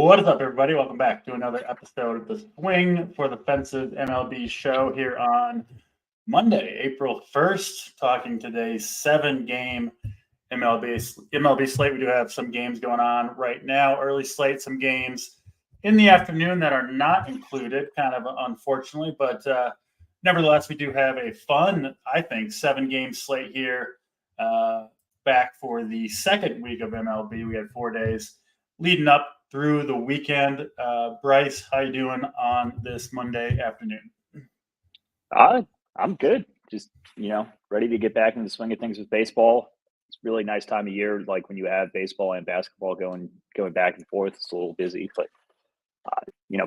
What is up, everybody? Welcome back to another episode of the Swing for the Fences MLB show here on Monday, April 1st. Talking today's 7-game MLB slate. We do have some games going on right now. Early slate, some games in the afternoon that are not included, kind of unfortunately. But nevertheless, we do have a fun, I think, 7-game slate here back for the second week of MLB. We had 4 days leading up through the weekend. Bryce, how you doing on this Monday afternoon? I'm good. Just, ready to get back into the swing of things with baseball. It's a really nice time of year, like when you have baseball and basketball going back and forth. It's a little busy, but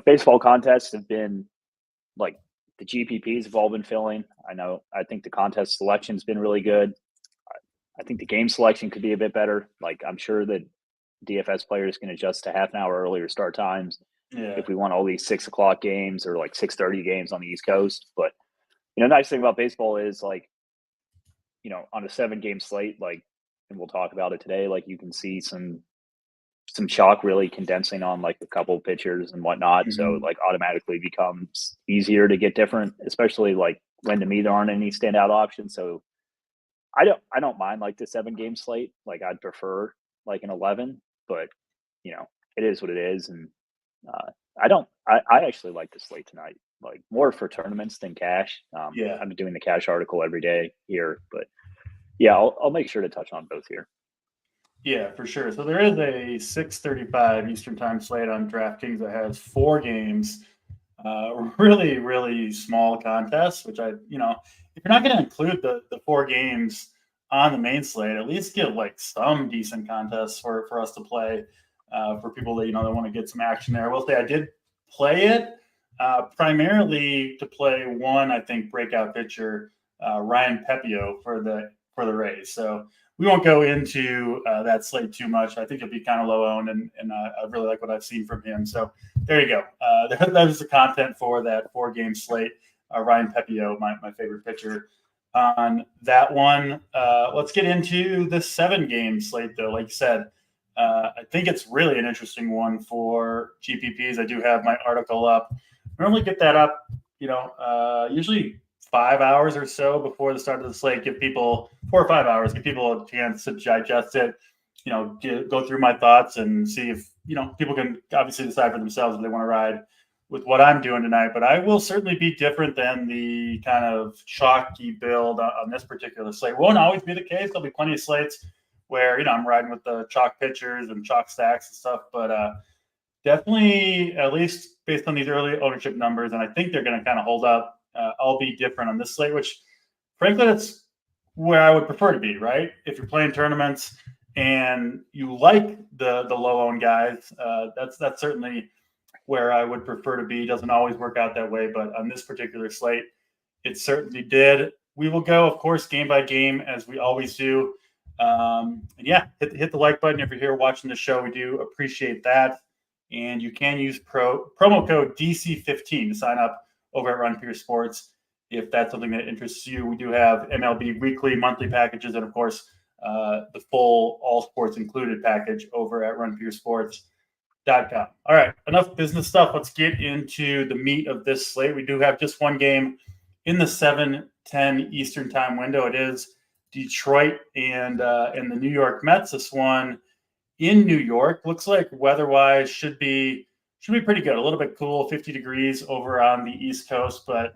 baseball contests have been like the GPPs have all been filling. I think the contest selection's been really good. I think the game selection could be a bit better. Like, I'm sure that DFS players can adjust to half an hour earlier start times if we want all these 6 o'clock games or like 6:30 games on the East Coast. But nice thing about baseball is on a 7-game slate, and we'll talk about it today, you can see some chalk really condensing on a couple of pitchers and whatnot. Mm-hmm. So automatically becomes easier to get different, especially when to me there aren't any standout options. So I don't mind the 7-game slate. I'd prefer an 11, but it is what it is. And I actually like the slate tonight, more for tournaments than cash. I've been doing the cash article every day here, but I'll make sure to touch on both here. Yeah, for sure. So there is a 6:35 Eastern time slate on DraftKings that has 4 games, really, really small contests, which if you're not going to include the 4 games on the main slate, at least give some decent contests for us to play for people that, that want to get some action there. I will say I did play it primarily to play one, I think, breakout pitcher, Ryan Pepio for the Rays. So we won't go into that slate too much. I think it'll be kind of low owned, and I really like what I've seen from him. So there you go. There's the content for that 4-game slate. Ryan Pepio, my favorite pitcher on that one. Let's get into the 7-game slate, though. Like you said, I think it's really an interesting one for GPPs. I do have my article up. I normally get that up, usually 5 hours or so before the start of the slate. Give people 4 or 5 hours, give people a chance to digest it, go through my thoughts and see if, people can obviously decide for themselves if they want to ride with what I'm doing tonight. But I will certainly be different than the kind of chalky build on this particular slate. Won't always be the case. There'll be plenty of slates where, I'm riding with the chalk pitchers and chalk stacks and stuff. But definitely, at least based on these early ownership numbers, and I think they're going to kind of hold up, I'll be different on this slate, which frankly, that's where I would prefer to be, right? If you're playing tournaments and you like the low-owned guys, that's certainly where I would prefer to be. Doesn't always work out that way, but on this particular slate, it certainly did. We will go, of course, game by game, as we always do. Hit the like button if you're here watching the show. We do appreciate that. And you can use promo code DC15 to sign up over at Run Pure Sports if that's something that interests you. We do have MLB weekly, monthly packages, and of course, the full all sports included package over at runpuresports.com. All right, enough business stuff. Let's get into the meat of this slate. We do have just one game in the 7:10 Eastern time window. It is Detroit and the New York Mets. This one in New York. Looks like weather-wise should be pretty good. A little bit cool, 50 degrees over on the East Coast, but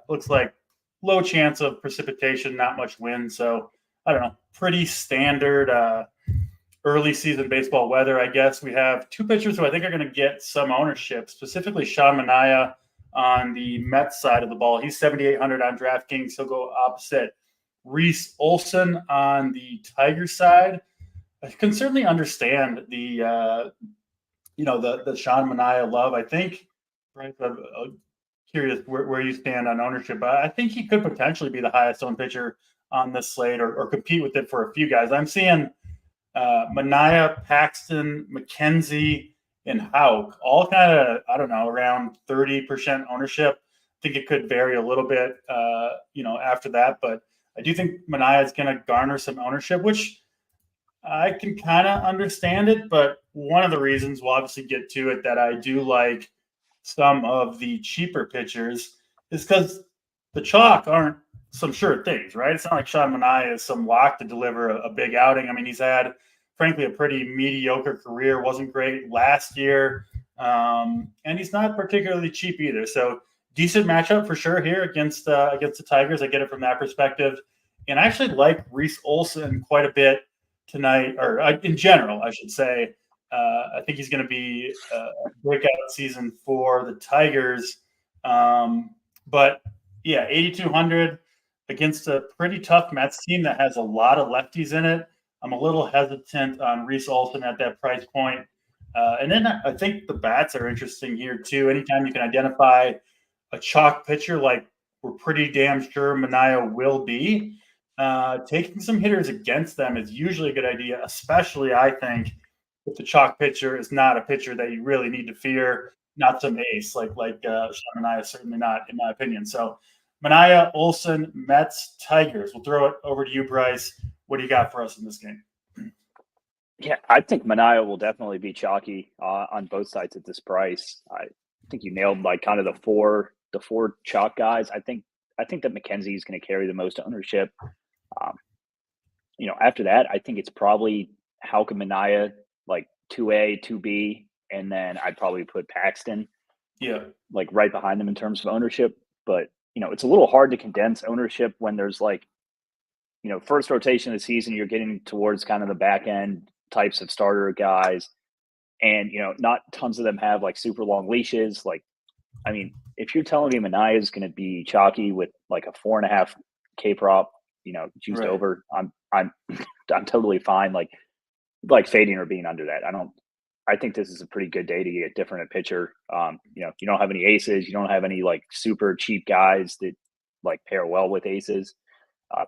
looks like low chance of precipitation, not much wind. So I don't know, pretty standard early season baseball weather, I guess. We have 2 pitchers who I think are going to get some ownership, specifically Sean Manaea on the Mets side of the ball. He's 7,800 on DraftKings. He'll go opposite Reese Olson on the Tiger side. I can certainly understand the Sean Manaea love. I think, right, I'm curious where you stand on ownership, but I think he could potentially be the highest owned pitcher on this slate or compete with it for a few guys. I'm seeing Manaea, Paxton, McKenzie, and Houck all kind of, around 30% ownership. I think it could vary a little bit, after that, but I do think Manaea is going to garner some ownership, which I can kind of understand it, but one of the reasons we'll obviously get to it that I do like some of the cheaper pitchers is because the chalk aren't some sure things, right? It's not like Sean Manaea is some lock to deliver a big outing. I mean, he's had, frankly, a pretty mediocre career. Wasn't great last year, and he's not particularly cheap either. So decent matchup for sure here against the Tigers. I get it from that perspective, and I actually like Reese Olson quite a bit tonight, or in general, I should say. I think he's going to be a breakout season for the Tigers. But yeah, 8,200 against a pretty tough Mets team that has a lot of lefties in it. I'm a little hesitant on Reese Olson at that price point. And then I think the bats are interesting here too. Anytime you can identify a chalk pitcher like we're pretty damn sure Manaea will be, taking some hitters against them is usually a good idea, especially I think if the chalk pitcher is not a pitcher that you really need to fear, not some ace like Sean Manaea, certainly not in my opinion. So Manaea, Olson, Mets, Tigers. We'll throw it over to you, Bryce. What do you got for us in this game? Yeah, I think Manaea will definitely be chalky on both sides at this price. I think you nailed like kind of the four chalk guys. I think that McKenzie is going to carry the most ownership. After that, I think it's probably Houck and Manaea, like 2A, 2B, and then I'd probably put Paxton, like right behind them in terms of ownership. But it's a little hard to condense ownership when there's like, first rotation of the season, you're getting towards kind of the back end types of starter guys, and not tons of them have like super long leashes. Like, I mean, if you're telling me Manaea is going to be chalky with like a 4.5 K prop, juiced Right. over, I'm totally fine. Like fading or being under that. I think this is a pretty good day to get different at pitcher. You don't have any aces. You don't have any like super cheap guys that like pair well with aces.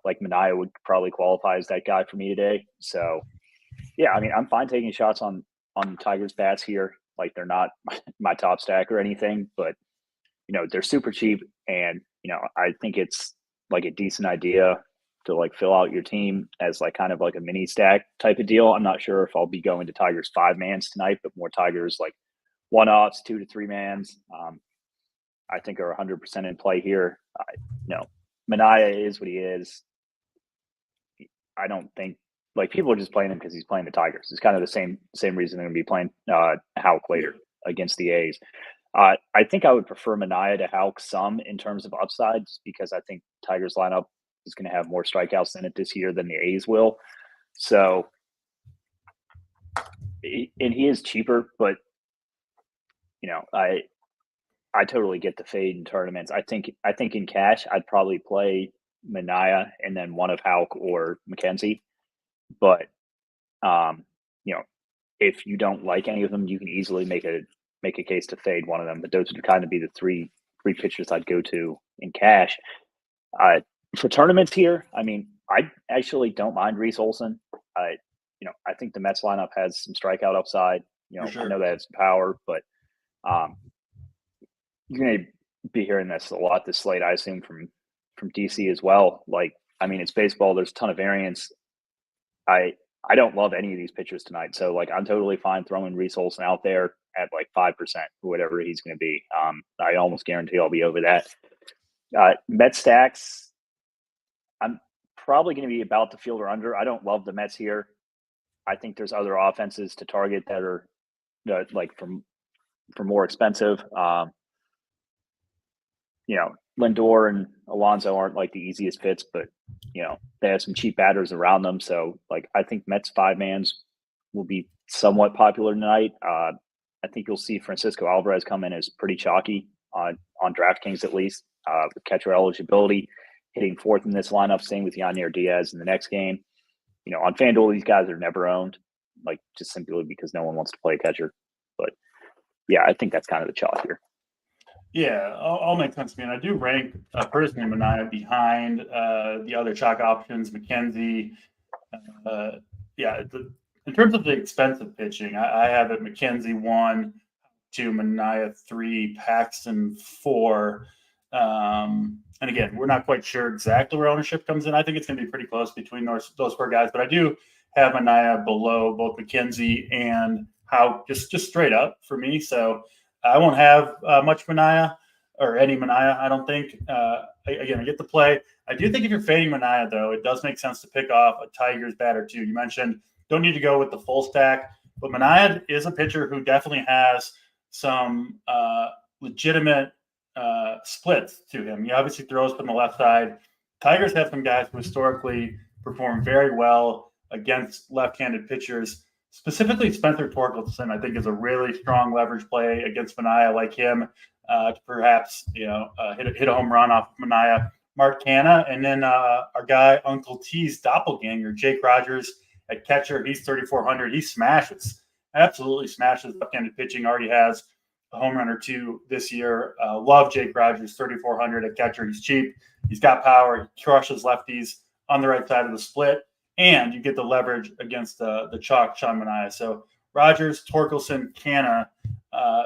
Like Manaea would probably qualify as that guy for me today. So yeah, I mean, I'm fine taking shots on Tigers bats here. Like they're not my top stack or anything, but they're super cheap, and I think it's like a decent idea to like fill out your team as like kind of like a mini stack type of deal. I'm not sure if I'll be going to Tigers 5-mans tonight, but more Tigers like 1-offs, 2 to 3-mans. I think are 100% in play here. Manaea is what he is. I don't think like people are just playing him because he's playing the Tigers. It's kind of the same reason they're going to be playing Houck later against the A's. I think I would prefer Manaea to Houck some in terms of upsides because I think Tigers lineup is going to have more strikeouts in it this year than the A's will. So, and he is cheaper, but I totally get the fade in tournaments. I think in cash I'd probably play Manaea and then one of Houck or McKenzie. But if you don't like any of them, you can easily make a case to fade one of them. But those would kind of be the three pitchers I'd go to in cash. For tournaments here, I mean, I actually don't mind Reese Olson. I think the Mets lineup has some strikeout upside. Sure. I know that it's power, but you're going to be hearing this a lot this slate, I assume, from DC as well. Like, I mean, it's baseball. There's a ton of variance. I don't love any of these pitchers tonight. So, like, I'm totally fine throwing Reese Olson out there at, like, 5% or whatever he's going to be. I almost guarantee I'll be over that. Mets stacks, I'm probably going to be about the field or under. I don't love the Mets here. I think there's other offenses to target that are, like, for more expensive. Lindor and Alonso aren't like the easiest fits, but they have some cheap batters around them. So like I think Mets 5-mans will be somewhat popular tonight. I think you'll see Francisco Alvarez come in as pretty chalky on DraftKings at least, with catcher eligibility, hitting fourth in this lineup. Same with Yannier Diaz in the next game. On FanDuel, these guys are never owned, like just simply because no one wants to play catcher. But yeah, I think that's kind of the chalk here. Yeah, all makes sense to me. And I do rank personally Manaea behind the other chalk options, McKenzie. In terms of the expensive pitching, I have it McKenzie 1, 2, Manaea 3, Paxton 4. And again, we're not quite sure exactly where ownership comes in. I think it's going to be pretty close between those four guys, but I do have Manaea below both McKenzie and Howe, just straight up for me. So I won't have much Manaea or any Manaea, I don't think. Again, I get the play. I do think if you're fading Manaea, though, it does make sense to pick off a Tigers batter, too. You mentioned don't need to go with the full stack, but Manaea is a pitcher who definitely has some legitimate splits to him. He obviously throws from the left side. Tigers have some guys who historically perform very well against left-handed pitchers. Specifically, Spencer Torkelson, I think, is a really strong leverage play against Manaea like him to perhaps hit a home run off of Manaea. Mark Canha, and then our guy Uncle T's doppelganger, Jake Rogers at catcher. He's 3,400. He smashes, absolutely smashes left-handed pitching. Already has a home run or two this year. Love Jake Rogers, 3,400 at catcher. He's cheap. He's got power. He crushes lefties on the right side of the split. And you get the leverage against the chalk, Sean Manaea. So Rogers, Torkelson, Canha,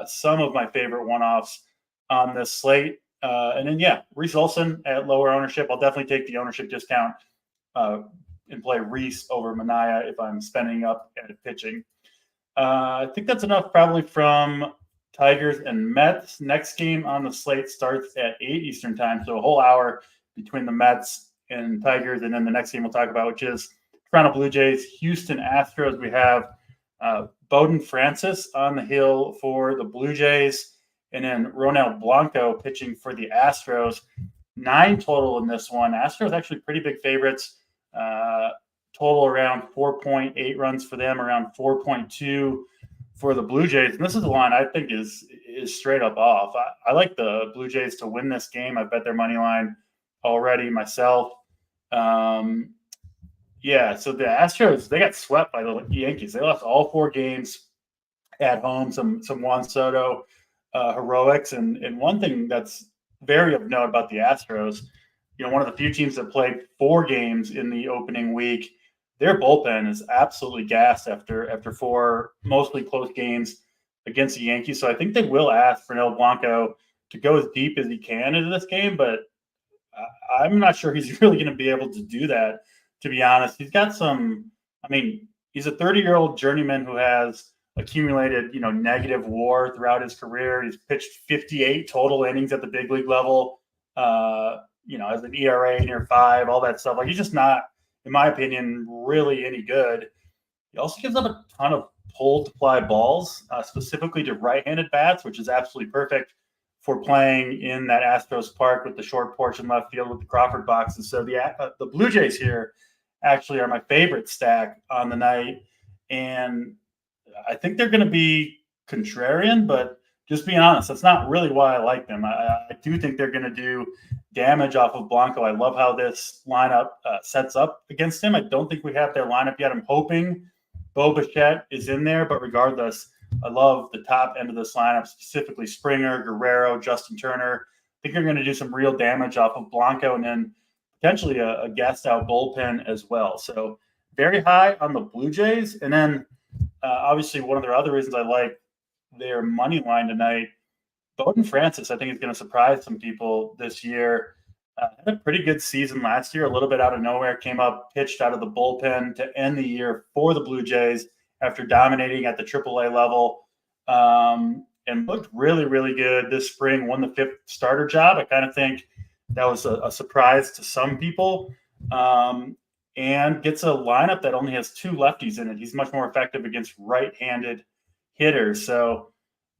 some of my favorite one-offs on this slate. And then, Reese Olson at lower ownership. I'll definitely take the ownership discount and play Reese over Manaea if I'm spending up at pitching. I think that's enough probably from Tigers and Mets. Next game on the slate starts at 8 Eastern time, so a whole hour between the Mets and Tigers. And then the next game we'll talk about, which is Toronto Blue Jays, Houston Astros. We have Bowden Francis on the hill for the Blue Jays, and then Ronel Blanco pitching for the Astros. 9 total in this one. Astros actually pretty big favorites. Total around 4.8 runs for them, around 4.2 for the Blue Jays. And this is the line I think is straight up off. I like the Blue Jays to win this game. I bet their money line already myself. So the Astros, they got swept by the Yankees. They lost all 4 games at home, some Juan Soto heroics. And one thing that's very of note about the Astros, one of the few teams that played 4 games in the opening week, their bullpen is absolutely gassed after 4 mostly close games against the Yankees. So I think they will ask Ronel Blanco to go as deep as he can into this game, but I'm not sure he's really going to be able to do that, to be honest. He's got he's a 30-year-old journeyman who has accumulated, negative WAR throughout his career. He's pitched 58 total innings at the big league level, as an ERA near 5, all that stuff. Like, he's just not, in my opinion, really any good. He also gives up a ton of pull to fly balls, specifically to right-handed bats, which is absolutely perfect for playing in that Astros park with the short porch in left field with the Crawford boxes. So the Blue Jays here actually are my favorite stack on the night. And I think they're going to be contrarian, but just being honest, that's not really why I like them. I do think they're going to do damage off of Blanco. I love how this lineup sets up against him. I don't think we have their lineup yet. I'm hoping Bo Bichette is in there, but regardless, I love the top end of this lineup, specifically Springer, Guerrero, Justin Turner. I think they're going to do some real damage off of Blanco, and then potentially a gassed out bullpen as well. So very high on the Blue Jays. And then obviously one of the other reasons I like their money line tonight, Bowden Francis, I think is going to surprise some people this year. Had a pretty good season last year, a little bit out of nowhere, came up, pitched out of the bullpen to end the year for the Blue Jays after dominating at the AAA level, and looked really, really good this spring, won the 5th starter job. I kind of think that was a surprise to some people, and gets a lineup that only has 2 lefties in it. He's much more effective against right-handed hitters. So,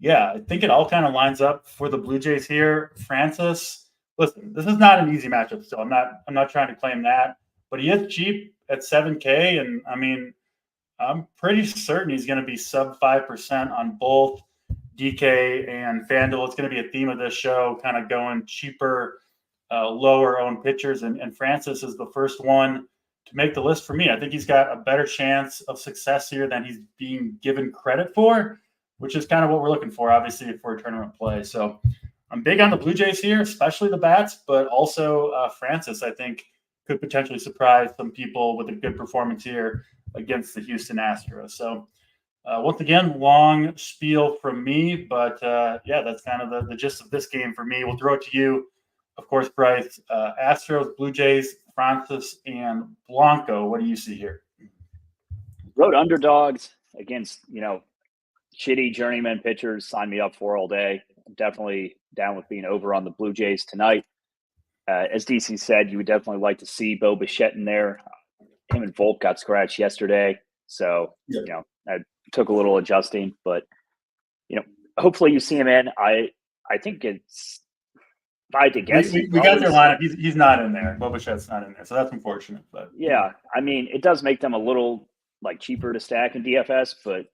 I think it all kind of lines up for the Blue Jays here. Francis, listen, this is not an easy matchup still. I'm not trying to claim that, but he is cheap at $7K, and I'm pretty certain he's going to be sub 5% on both DK and FanDuel. It's going to be a theme of this show, kind of going cheaper, lower owned pitchers, and Francis is the first one to make the list for me. I think he's got a better chance of success here than he's being given credit for, which is kind of what we're looking for, obviously, for a tournament play. So I'm big on the Blue Jays here, especially the bats, but also Francis, I think, could potentially surprise some people with a good performance here against the Houston Astros. So once again, long spiel from me, but that's kind of the gist of this game for me. We'll throw it to you, of course, Bryce. Astros, Blue Jays, Francis, and Blanco. What do you see here? road underdogs against, shitty journeyman pitchers. Sign me up for all day. I'm definitely down with being over on the Blue Jays tonight. As DC said, you would definitely like to see Bo Bichette in there. Him and Volk got scratched yesterday, so that took a little adjusting. But hopefully you see him in. I think it's. If I had to guess, we got their lineup. He's not in there. Bo Bichette's not in there, so that's unfortunate. But yeah, I mean, it does make them a little cheaper to stack in DFS, but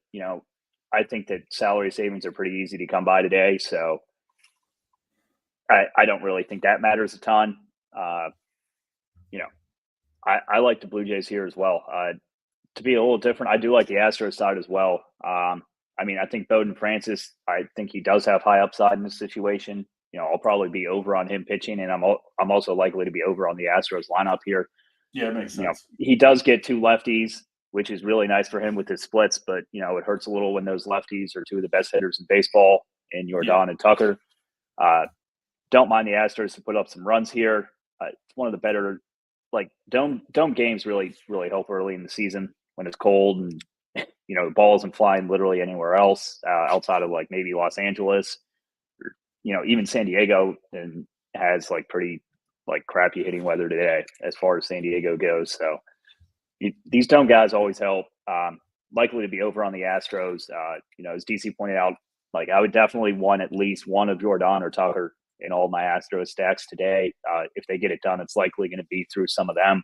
I think that salary savings are pretty easy to come by today. So I don't really think that matters a ton. I like the Blue Jays here as well. To be a little different, I do like the Astros side as well. I think Bowden Francis, I think he does have high upside in this situation. I'll probably be over on him pitching, and I'm also likely to be over on the Astros lineup here. Yeah, it makes sense. He does get two lefties, which is really nice for him with his splits, but it hurts a little when those lefties are two of the best hitters in baseball in Jordan and Tucker. Don't mind the Astros to put up some runs here. It's one of the better dome games really help early in the season when it's cold and the ball isn't flying literally anywhere else outside of maybe Los Angeles or even San Diego, and has pretty crappy hitting weather today as far as San Diego goes. So these dome guys always help. Likely to be over on the Astros. As DC pointed out, I would definitely want at least one of Jordan or Tucker in all my Astros stacks today. If they get it done, it's likely going to be through some of them.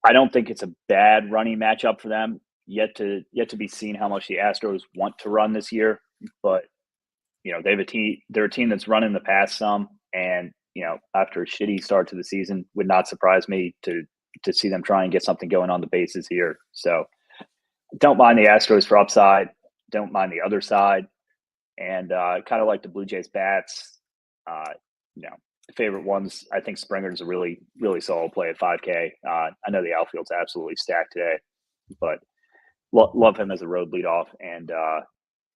I don't think it's a bad running matchup for them. Yet to be seen how much the Astros want to run this year, but they have a team. They're a team that's run in the past some, and after a shitty start to the season, would not surprise me to see them try and get something going on the bases here. So don't mind the Astros for upside. Don't mind the other side. And kind of like the Blue Jays bats, favorite ones, I think Springer's a really, really solid play at 5K. I know the outfield's absolutely stacked today, but love him as a road leadoff. And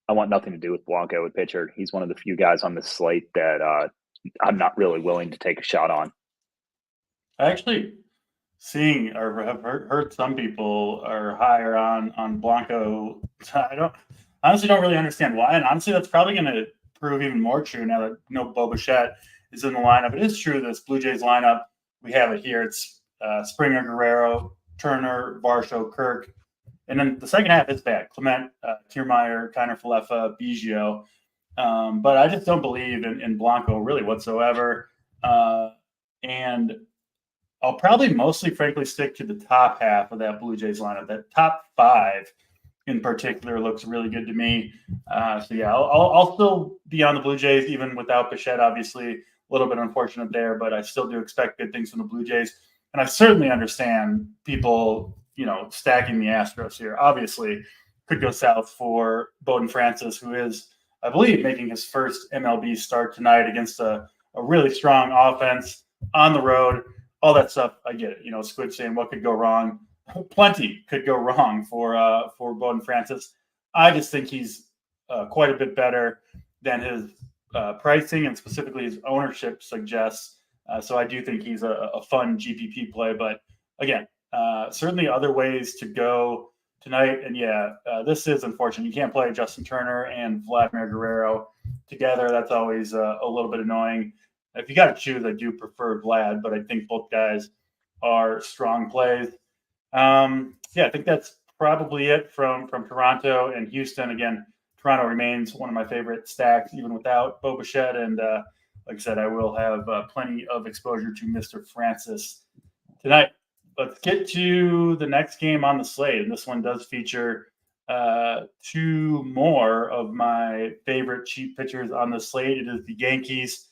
I want nothing to do with Blanco at pitcher. He's one of the few guys on this slate that I'm not really willing to take a shot on. I actually have heard some people are higher on Blanco. I honestly don't really understand why, and honestly, that's probably going to prove even more true now that Bo Bichette is in the lineup. It is true this Blue Jays lineup, we have it here. It's Springer, Guerrero, Turner, Varsho, Kirk, and then the second half is bad. Clement, Kiermaier, Kiner, Falefa, Biggio, but I just don't believe in Blanco really whatsoever, and I'll probably mostly, frankly, stick to the top half of that Blue Jays lineup. That top five in particular looks really good to me. So yeah, I'll still be on the Blue Jays even without Bichette. Obviously, a little bit unfortunate there, but I still do expect good things from the Blue Jays. And I certainly understand people, stacking the Astros here. Obviously, could go south for Bowden Francis, who is, I believe, making his first MLB start tonight against a really strong offense on the road. All that stuff, I get it. Squid saying what could go wrong. Plenty could go wrong for Bowden Francis. I just think he's quite a bit better than his pricing and specifically his ownership suggests. So I do think he's a fun GPP play. But again, certainly other ways to go tonight. And this is unfortunate. You can't play Justin Turner and Vladimir Guerrero together. That's always a little bit annoying. If you got to choose, I do prefer Vlad, but I think both guys are strong plays. I think that's probably it from Toronto and Houston. Again, Toronto remains one of my favorite stacks, even without Bo Bichette. And like I said, I will have plenty of exposure to Mr. Francis tonight. Let's get to the next game on the slate. And this one does feature two more of my favorite cheap pitchers on the slate. It is the Yankees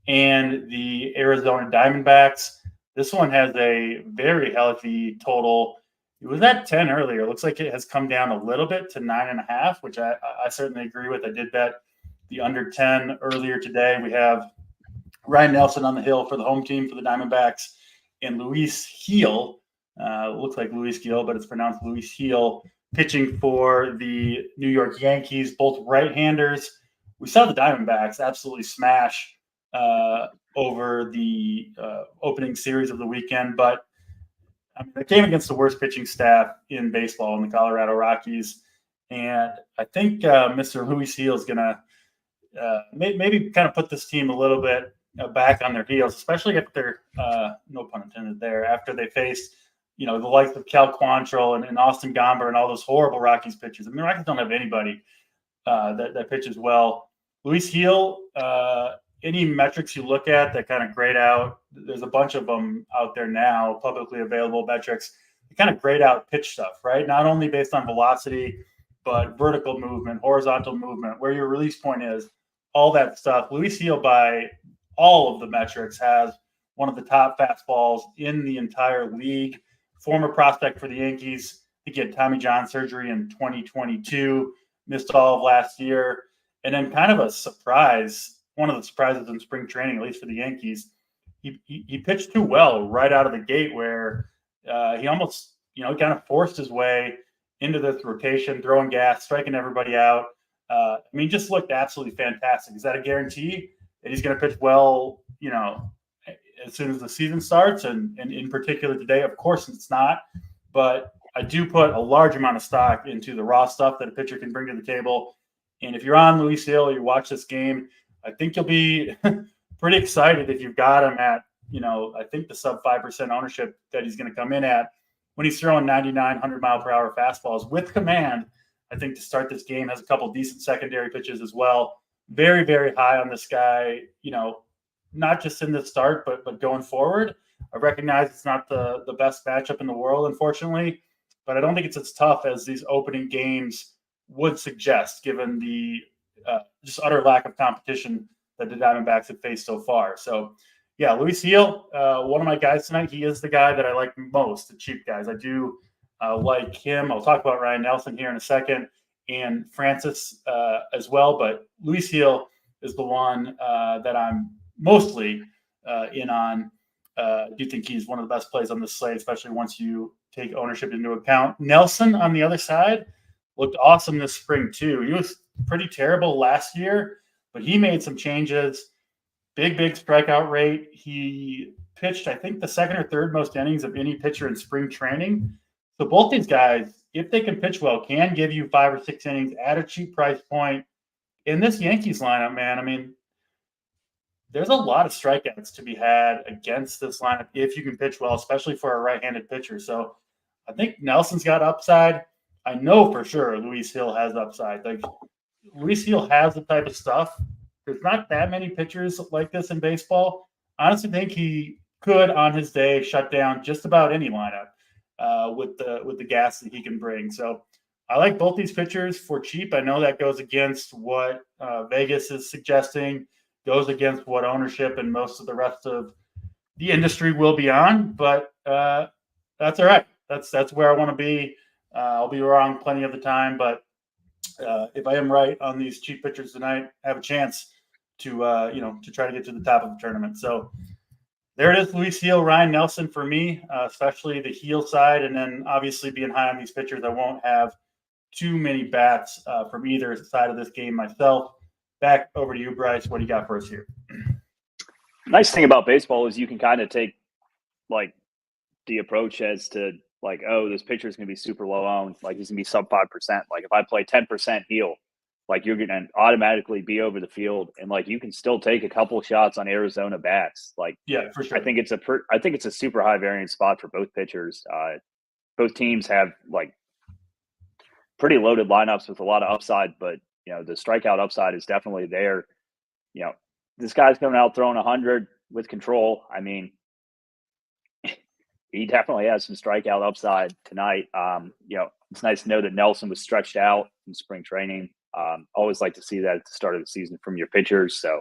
and the Arizona Diamondbacks. This one has a very healthy total. It was at 10 earlier. It looks like it has come down a little bit to 9.5, which I certainly agree with. I did bet the under 10 earlier today. We have Ryan Nelson on the hill for the home team for the Diamondbacks, and Luis Gil. Looks like Luis Gil, but it's pronounced Luis Gil, pitching for the New York Yankees, both right-handers. We saw the Diamondbacks absolutely smash over the opening series of the weekend, but I mean, they came against the worst pitching staff in baseball in the Colorado Rockies. And I think Mr. Luis Heel is going to maybe kind of put this team a little bit back on their heels, especially after, no pun intended there, after they faced, the likes of Cal Quantrill and Austin Gomber and all those horrible Rockies pitchers. I mean, the Rockies don't have anybody that pitches well. Luis Heel, any metrics you look at that kind of grade out, there's a bunch of them out there now, publicly available metrics, that kind of grade out pitch stuff, right? Not only based on velocity, but vertical movement, horizontal movement, where your release point is, all that stuff. Luis Heel, by all of the metrics, has one of the top fastballs in the entire league. Former prospect for the Yankees. He had Tommy John surgery in 2022, missed all of last year. And then kind of a surprise, one of the surprises in spring training, at least for the Yankees, he pitched too well right out of the gate, where he almost, kind of forced his way into this rotation, throwing gas, striking everybody out. Just looked absolutely fantastic. Is that a guarantee that he's going to pitch well, as soon as the season starts? And in particular today, of course it's not. But I do put a large amount of stock into the raw stuff that a pitcher can bring to the table. And if you're on Luis Heel, you watch this game, I think you'll be pretty excited if you've got him at, I think the sub 5% ownership that he's going to come in at when he's throwing 99, 100-mile-per-hour fastballs with command. I think to start this game, has a couple decent secondary pitches as well. Very, very high on this guy, not just in the start, but going forward. I recognize it's not the best matchup in the world, unfortunately, but I don't think it's as tough as these opening games would suggest, given the just utter lack of competition that the Diamondbacks have faced so far. So, yeah, Luis Heel, one of my guys tonight. He is the guy that I like most, the cheap guys. I do like him. I'll talk about Ryan Nelson here in a second, and Francis as well. But Luis Heel is the one that I'm mostly in on. I do think he's one of the best plays on the slate, especially once you take ownership into account. Nelson, on the other side, looked awesome this spring too. He was pretty terrible last year, but he made some changes. Big strikeout rate. He pitched, I think, the second or third most innings of any pitcher in spring training. So both these guys, if they can pitch well, can give you 5 or 6 innings at a cheap price point. In this Yankees lineup, man, there's a lot of strikeouts to be had against this lineup if you can pitch well, especially for a right-handed pitcher. So I think Nelson's got upside. I know for sure Luis Heel has upside. Like, Luis Heel has the type of stuff. There's not that many pitchers like this in baseball. I honestly think he could, on his day, shut down just about any lineup with the gas that he can bring. So I like both these pitchers for cheap. I know that goes against what Vegas is suggesting, goes against what ownership and most of the rest of the industry will be on, but that's all right. That's where I want to be. I'll be wrong plenty of the time, but if I am right on these cheap pitchers tonight, I have a chance to try to get to the top of the tournament. So there it is, Luis Heel, Ryan Nelson for me, especially the heel side, and then obviously being high on these pitchers, I won't have too many bats from either side of this game myself. Back over to you, Bryce. What do you got for us here? Nice thing about baseball is you can kind of take like the approach as to like, oh, this pitcher is going to be super low owned. Like, he's going to be sub 5%. Like, if I play 10% heel, like, you're going to automatically be over the field, and like, you can still take a couple of shots on Arizona bats. Like, yeah, for sure. I think it's a super high variance spot for both pitchers. Both teams have like pretty loaded lineups with a lot of upside, but the strikeout upside is definitely there. This guy's coming out throwing 100 with control. I mean, he definitely has some strikeout upside tonight. It's nice to know that Nelson was stretched out in spring training. Always like to see that at the start of the season from your pitchers. So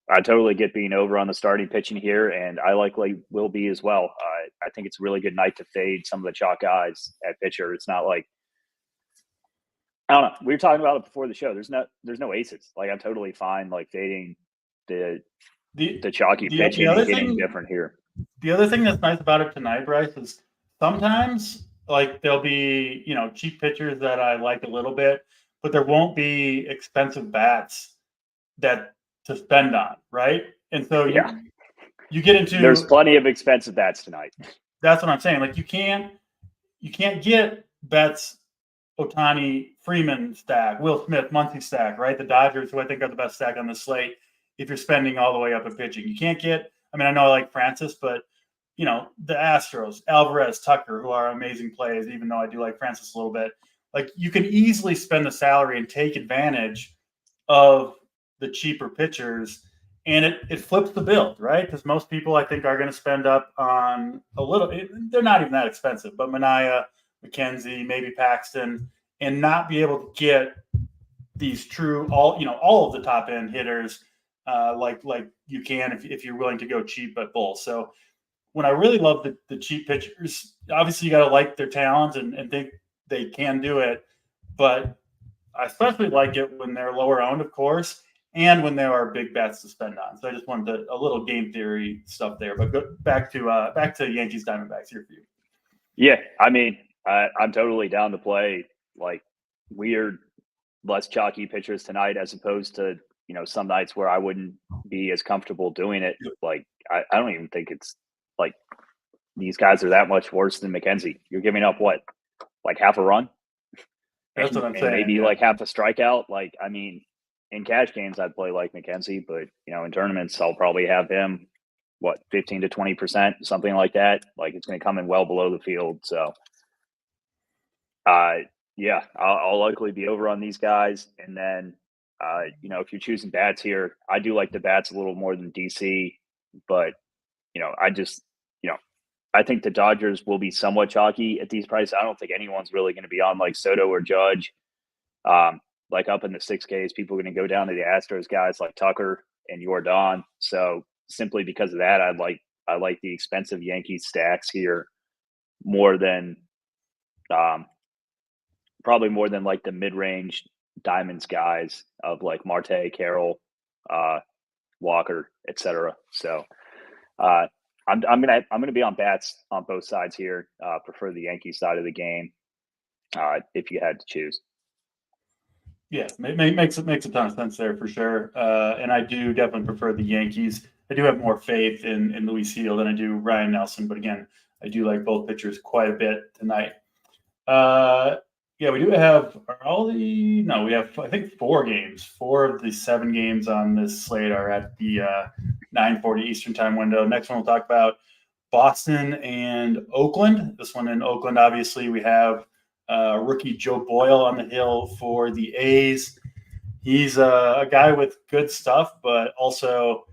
I totally get being over on the starting pitching here, and I likely will be as well. I think it's a really good night to fade some of the chalk guys at pitcher. It's not like, I don't know. We were talking about it before the show. There's no aces. Like, I'm totally fine like fading the chalky pitching and getting different here. The other thing that's nice about it tonight, Bryce, is sometimes like there'll be cheap pitchers that I like a little bit, but there won't be expensive bats that to spend on, right? And so you get into, there's plenty of expensive bats tonight. that's what I'm saying. Like you can't get Betts, Otani, Freeman stack, Will Smith, Muncy stack, right? The Dodgers, who I think are the best stack on the slate. If you're spending all the way up at pitching, you can't get. I mean, I know I like Francis, but the Astros, Alvarez, Tucker, who are amazing plays. Even though I do like Francis a little bit, like you can easily spend the salary and take advantage of the cheaper pitchers, and it flips the build, right? Because most people, I think, are going to spend up on a little. They're not even that expensive, but Manaea, McKenzie, maybe Paxton, and not be able to get these true all of the top end hitters like you can if you're willing to go cheap at both. So when I really love the cheap pitchers, obviously you got to like their talent and think they can do it, but I especially like it when they're lower owned, of course, and when there are big bets to spend on. So I just wanted a little game theory stuff there. But go back to Yankees Diamondbacks here for you. Yeah, I mean, I'm totally down to play like weird, less chalky pitchers tonight, as opposed to some nights where I wouldn't be as comfortable doing it. Like I don't even think it's like these guys are that much worse than McKenzie. You're giving up what, like half a run? That's what I'm saying. Maybe like half a strikeout. Like, I mean, in cash games, I'd play like McKenzie, but in tournaments, I'll probably have him 15 to 20%, something like that. Like it's going to come in well below the field. So, yeah, I'll likely be over on these guys. And then, if you're choosing bats here, I do like the bats a little more than DC, but I think the Dodgers will be somewhat chalky at these prices. I don't think anyone's really going to be on like Soto or Judge. Like up in the 6Ks, people are going to go down to the Astros guys like Tucker and Yordan. So simply because of that, I like the expensive Yankees stacks here more than probably more than like the mid-range Diamonds guys of like Marte, Carroll, Walker, etc. So I'm gonna be on bats on both sides here. Prefer the Yankee side of the game if you had to choose. Yeah, makes a ton of sense there for sure. And I do definitely prefer the Yankees. I do have more faith in Luis Gil than I do Ryan Nelson, but again, I do like both pitchers quite a bit tonight. Yeah, we do have we have I think 4 games. 4 of the 7 games on this slate are at the 9:40 Eastern time window. Next one we'll talk about Boston and Oakland. This one in Oakland, obviously, we have rookie Joe Boyle on the hill for the A's. He's a guy with good stuff, but also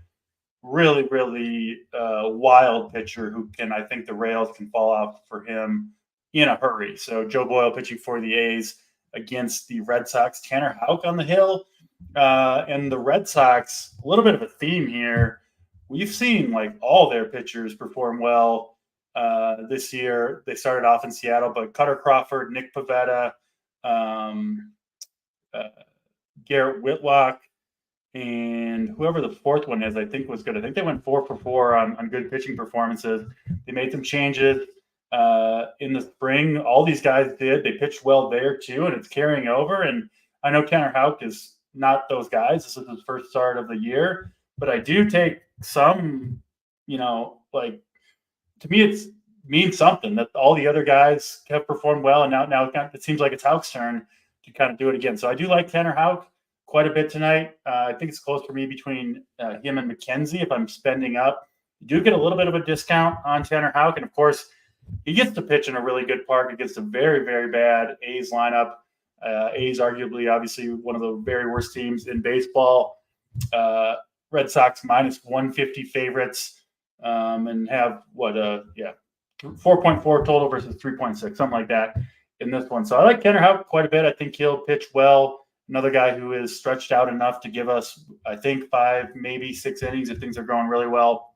really, really wild pitcher who I think the rails can fall off for him in a hurry. So Joe Boyle pitching for the A's against the Red Sox. Tanner Houck on the hill. And the Red Sox, a little bit of a theme here. We've seen like all their pitchers perform well this year. They started off in Seattle, but Cutter Crawford, Nick Pivetta, Garrett Whitlock, and whoever the fourth one is, I think was good. I think they went 4 for 4 on good pitching performances. They made some changes in the spring. All these guys did. They pitched well there too, and it's carrying over. And I know Tanner Houck is not those guys. This is his first start of the year, but I do take some, like to me, it means something that all the other guys have performed well, and now it seems like it's Houck's turn to kind of do it again. So I do like Tanner Houck quite a bit tonight. I think it's close for me between him and McKenzie. If I'm spending up, you do get a little bit of a discount on Tanner Houck, and of course, he gets to pitch in a really good park against a very, very bad A's lineup. A's arguably, obviously, one of the very worst teams in baseball. Red Sox minus 150 favorites and have 4.4 total versus 3.6, something like that in this one. So I like Tanner Houck quite a bit. I think he'll pitch well. Another guy who is stretched out enough to give us, I think, 5, maybe 6 innings if things are going really well.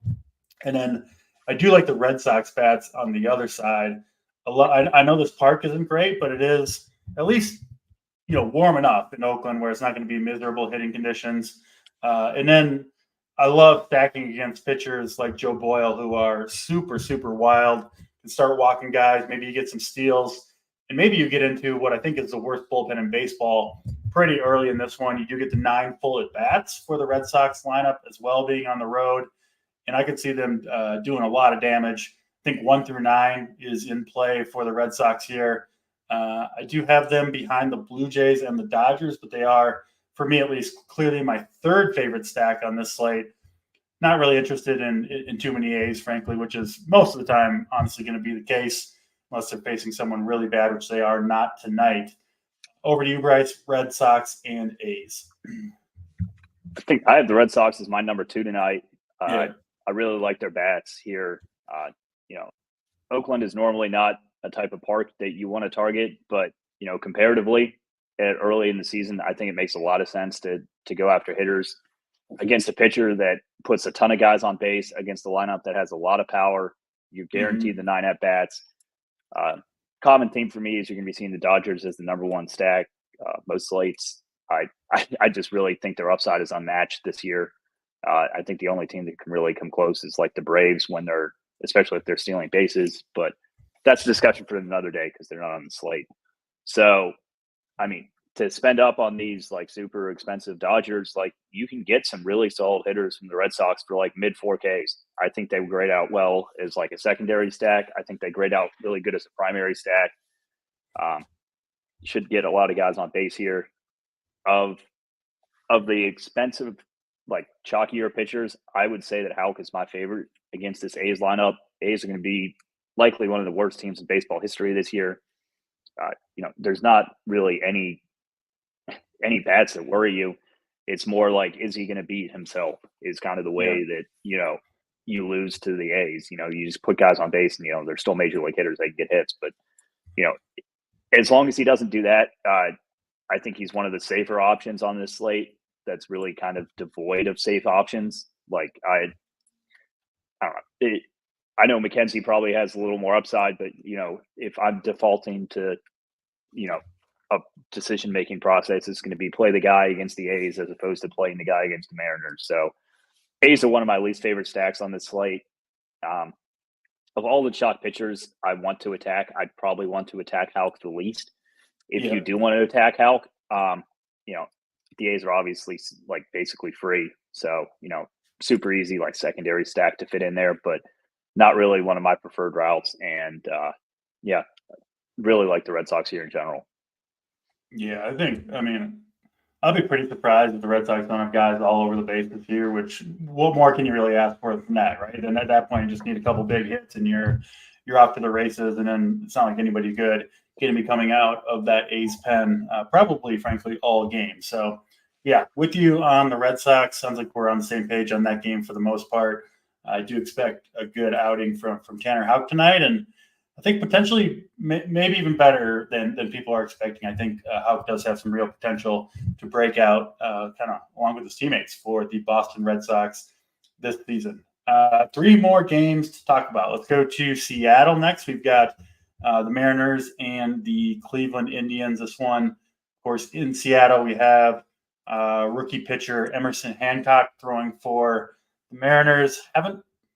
And then I do like the Red Sox bats on the other side. I know this park isn't great, but it is at least warm enough in Oakland where it's not going to be miserable hitting conditions. And then I love stacking against pitchers like Joe Boyle, who are super, super wild, and start walking guys. Maybe you get some steals, and maybe you get into what I think is the worst bullpen in baseball pretty early in this one. You do get the 9 full at-bats for the Red Sox lineup as well, being on the road. And I could see them doing a lot of damage. think 1 through 9 is in play for the Red Sox here. I do have them behind the Blue Jays and the Dodgers, but they are, for me at least, clearly my third favorite stack on this slate. Not really interested in too many A's, frankly, which is most of the time honestly going to be the case unless they're facing someone really bad, which they are not tonight. Over to you, Bryce. Red Sox and A's. I think I have the Red Sox as my number 2 tonight. Yeah. I really like their bats here. Oakland is normally not a type of park that you want to target, but comparatively, early in the season, I think it makes a lot of sense to go after hitters against a pitcher that puts a ton of guys on base, against a lineup that has a lot of power. You're guaranteed the 9 at bats. Common theme for me is you're going to be seeing the Dodgers as the number 1 stack. Most slates, I just really think their upside is unmatched this year. I think the only team that can really come close is like the Braves especially if they're stealing bases. But that's a discussion for another day because they're not on the slate. So, I mean, to spend up on these like super expensive Dodgers, like you can get some really solid hitters from the Red Sox for like mid 4Ks. I think they would grade out well as like a secondary stack. I think they grade out really good as a primary stack. You should get a lot of guys on base here. Of the expensive, like chalkier pitchers, I would say that Houck is my favorite against this A's lineup. A's are going to be likely one of the worst teams in baseball history this year. There's not really any bats that worry you. It's more like, is he going to beat himself is kind of the way that, you lose to the A's. You just put guys on base and, they're still major league hitters. They can get hits. But, as long as he doesn't do that, I think he's one of the safer options on this slate that's really kind of devoid of safe options. Like, I don't know. I know McKenzie probably has a little more upside, but, if I'm defaulting to, a decision-making process, it's going to be play the guy against the A's as opposed to playing the guy against the Mariners. So A's are one of my least favorite stacks on this slate. Of all the chalk pitchers I want to attack, I'd probably want to attack Houck the least. If you do want to attack Houck, the A's are obviously like basically free. So, super easy, like secondary stack to fit in there, but not really one of my preferred routes. And really like the Red Sox here in general. Yeah, I'll be pretty surprised if the Red Sox don't have guys all over the bases here, which what more can you really ask for than that, right? And at that point, you just need a couple big hits and you're off to the races. And then it's not like anybody good going to be coming out of that A's pen, probably, frankly, all game. So, yeah, with you on the Red Sox. Sounds like we're on the same page on that game for the most part. I do expect a good outing from Tanner Houck tonight, and I think potentially maybe even better than people are expecting. I think Houck does have some real potential to break out kind of along with his teammates for the Boston Red Sox this season. 3 more games to talk about. Let's go to Seattle next. We've got the Mariners and the Cleveland Indians. This one, of course, in Seattle, we have rookie pitcher Emerson Hancock throwing for the Mariners.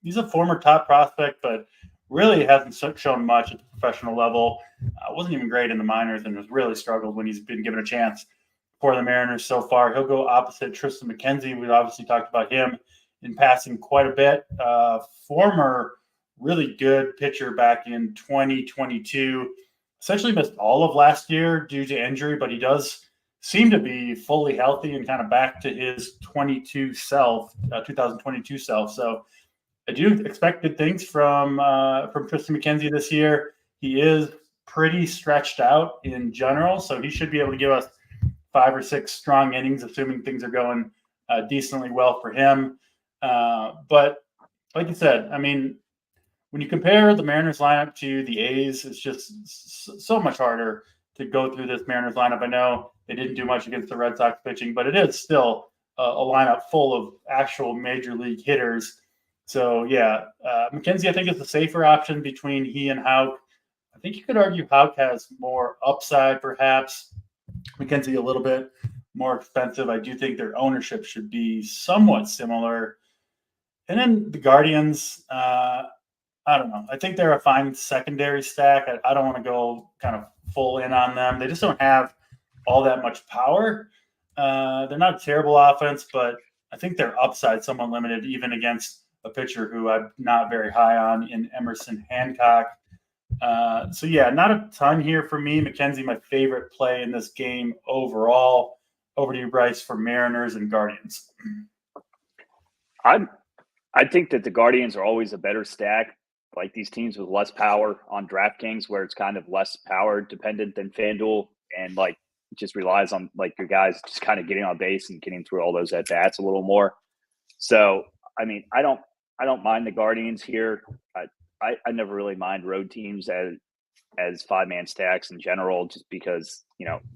He's a former top prospect, but really hasn't shown much at the professional level. Wasn't even great in the minors and has really struggled when he's been given a chance for the Mariners so far. He'll go opposite Tristan McKenzie. We've obviously talked about him in passing quite a bit. Former really good pitcher back in 2022. Essentially missed all of last year due to injury, but he does seem to be fully healthy and kind of back to his 2022 self. So I do expect good things from Tristan McKenzie this year. He is pretty stretched out in general, so he should be able to give us 5 or 6 strong innings, assuming things are going decently well for him. But like you said, when you compare the Mariners lineup to the A's, it's just so much harder to go through this Mariners lineup. I know they didn't do much against the Red Sox pitching, but it is still a lineup full of actual major league hitters. So, McKenzie, I think, is the safer option between he and Houck. I think you could argue Houck has more upside, perhaps. McKenzie a little bit more expensive. I do think their ownership should be somewhat similar. And then the Guardians, I don't know. I think they're a fine secondary stack. I don't want to go kind of full in on them. They just don't have all that much power. They're not a terrible offense, but I think their upside somewhat limited even against a pitcher who I'm not very high on in Emerson Hancock. So yeah, not a ton here for me. McKenzie, my favorite play in this game overall. Over to you, Bryce, for Mariners and Guardians. I think that the Guardians are always a better stack. Like these teams with less power on DraftKings, where it's kind of less power dependent than FanDuel, and like just relies on like your guys just kind of getting on base and getting through all those at bats a little more. So I mean, I don't mind the Guardians here. I never really mind road teams as 5-man stacks in general, just because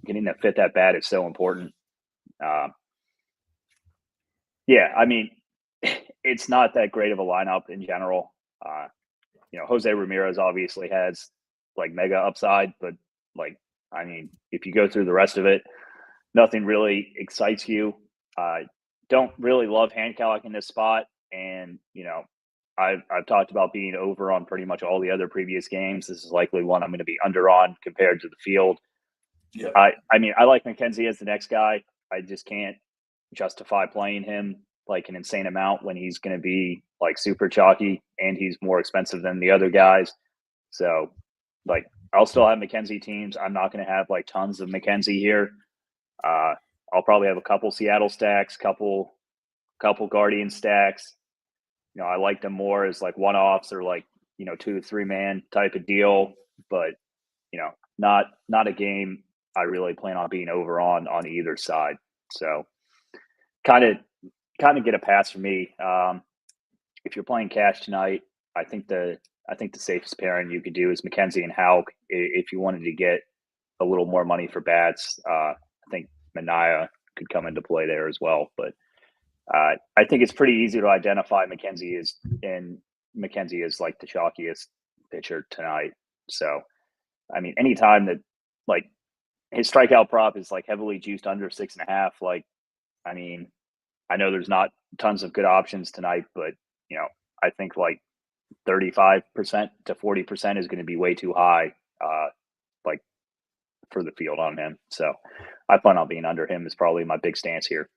getting that fifth at bat is so important. Yeah, I mean, it's not that great of a lineup in general. Jose Ramirez obviously has like mega upside, but like, I mean, if you go through the rest of it, nothing really excites you. Don't really love Hancock in this spot. And, I've talked about being over on pretty much all the other previous games. This is likely one I'm going to be under on compared to the field. Yeah. I mean, I like McKenzie as the next guy. I just can't justify playing him like an insane amount when he's going to be like super chalky and he's more expensive than the other guys. So like I'll still have McKenzie teams. I'm not going to have like tons of McKenzie here. I'll probably have a couple Seattle stacks, couple Guardian stacks. I like them more as like one-offs or like, 2-3 man type of deal, but not a game I really plan on being over on either side. So kind of get a pass for me. If you're playing cash tonight, I think the safest pairing you could do is McKenzie and Houck. If you wanted to get a little more money for bats, I think Manaea could come into play there as well. But I think it's pretty easy to identify McKenzie is like the chalkiest pitcher tonight. So, I mean, anytime that like his strikeout prop is like heavily juiced under 6.5, like, I mean, I know there's not tons of good options tonight, but I think like 35% to 40% is going to be way too high, like for the field on him. So I plan on being under him is probably my big stance here.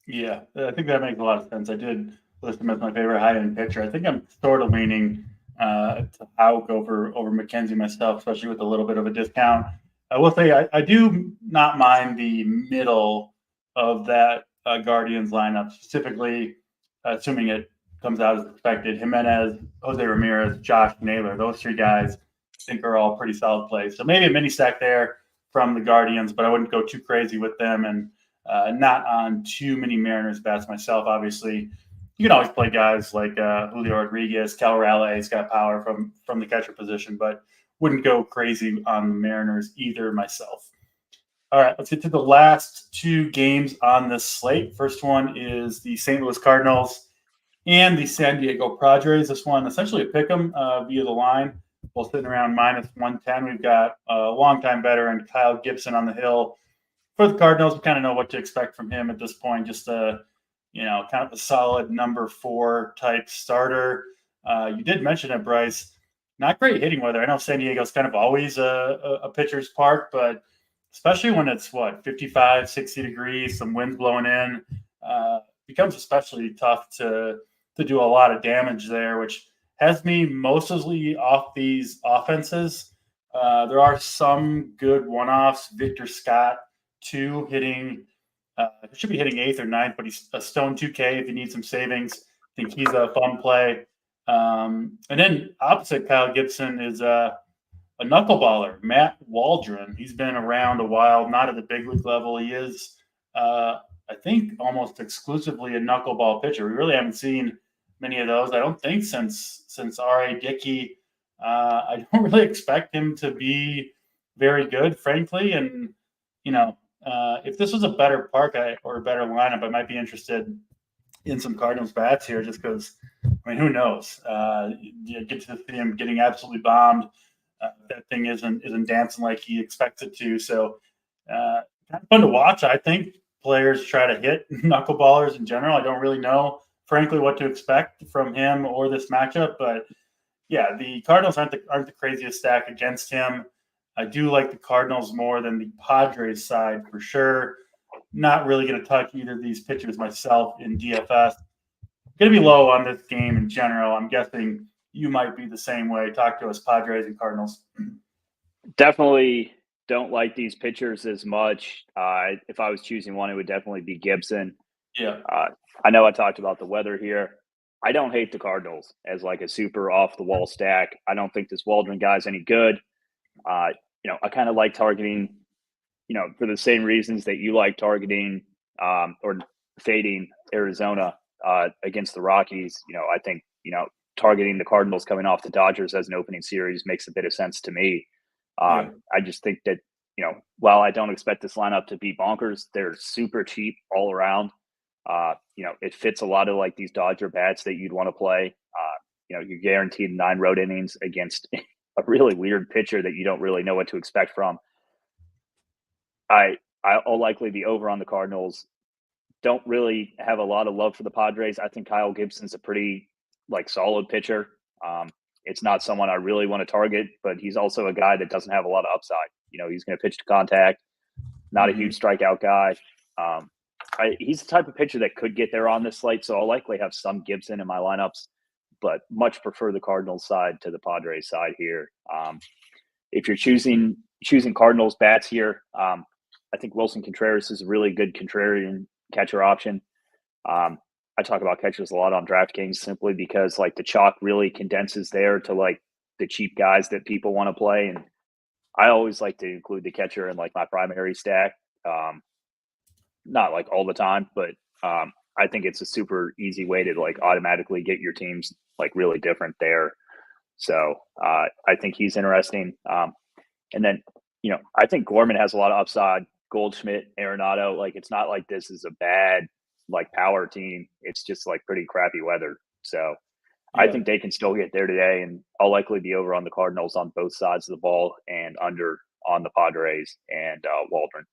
Yeah, I think that makes a lot of sense. I did list him as my favorite high-end pitcher. I think I'm sort of leaning to Houck over McKenzie myself, especially with a little bit of a discount. I will say I do not mind the middle of that Guardians lineup, specifically assuming it comes out as expected. Jimenez, Jose Ramirez, Josh Naylor, those three guys I think are all pretty solid plays. So maybe a mini stack there from the Guardians, but I wouldn't go too crazy with them. And not on too many Mariners bats myself. Obviously, you can always play guys like Julio Rodriguez, Cal Raleigh. He's got power from the catcher position, but wouldn't go crazy on the Mariners either myself. All right, let's get to the last two games on this slate. First one is the St. Louis Cardinals and the San Diego Padres. This one essentially a pick 'em via the line. Both sitting around -110. We've got a longtime veteran Kyle Gibson on the hill. For the Cardinals, we kind of know what to expect from him at this point. Just a, kind of a solid number 4 type starter. You did mention it, Bryce. Not great hitting weather. I know San Diego's kind of always a pitcher's park, but especially when it's 55, 60 degrees, some winds blowing in, becomes especially tough to do a lot of damage there, which has me mostly off these offenses. There are some good one-offs. Victor Scott, 2 hitting, should be hitting 8th or 9th, but he's a stone 2K if you need some savings. I think he's a fun play. And then opposite Kyle Gibson is a knuckleballer, Matt Waldron. He's been around a while, not at the big league level. He is, I think, almost exclusively a knuckleball pitcher. We really haven't seen many of those. I don't think since R.A. Dickey. I don't really expect him to be very good, frankly. And, if this was a better park or a better lineup, I might be interested in some Cardinals bats here just because, who knows? You get to see him getting absolutely bombed. That thing isn't dancing like he expects it to. So kind of fun to watch. I think players try to hit knuckleballers in general. I don't really know, frankly, what to expect from him or this matchup. But, yeah, the Cardinals aren't the craziest stack against him. I do like the Cardinals more than the Padres side for sure. Not really going to touch either of these pitchers myself in DFS. going to be low on this game in general. I'm guessing you might be the same way. Talk to us, Padres and Cardinals. Definitely don't like these pitchers as much. If I was choosing one, it would definitely be Gibson. Yeah. I know I talked about the weather here. I don't hate the Cardinals as like a super off the wall stack. I don't think this Waldron guy's any good. I kind of like targeting, for the same reasons that you like targeting or fading Arizona against the Rockies. I think, targeting the Cardinals coming off the Dodgers as an opening series makes a bit of sense to me. I just think that, while I don't expect this lineup to be bonkers, they're super cheap all around. It fits a lot of like these Dodger bats that you'd want to play. You're guaranteed 9 road innings against a really weird pitcher that you don't really know what to expect from. I'll likely be over on the Cardinals. Don't really have a lot of love for the Padres. I think Kyle Gibson's a pretty solid pitcher. It's not someone I really want to target, but he's also a guy that doesn't have a lot of upside. He's going to pitch to contact, not a huge strikeout guy. He's the type of pitcher that could get there on this slate, so I'll likely have some Gibson in my lineups, but much prefer the Cardinals side to the Padres side here. If you're choosing Cardinals bats here, I think Wilson Contreras is a really good contrarian catcher option. I talk about catchers a lot on DraftKings simply because the chalk really condenses there to the cheap guys that people want to play. And I always like to include the catcher in my primary stack. Not all the time, but I think it's a super easy way to automatically get your teams really different there. So I think he's interesting. And then, I think Gorman has a lot of upside. Goldschmidt, Arenado, it's not like this is a bad power team. It's just pretty crappy weather. So I think they can still get there today, and I'll likely be over on the Cardinals on both sides of the ball and under on the Padres and Waldron.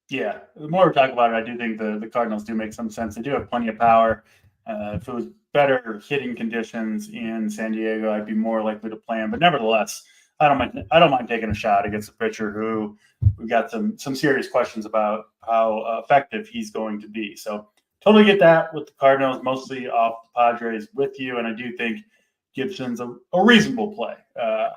Yeah, the more we talk about it, I do think the Cardinals do make some sense. They do have plenty of power. If it was better hitting conditions in San Diego, I'd be more likely to play him. But nevertheless, I don't mind taking a shot against a pitcher who we've got some serious questions about how effective he's going to be. So totally get that with the Cardinals, mostly off the Padres with you. And I do think Gibson's a reasonable play.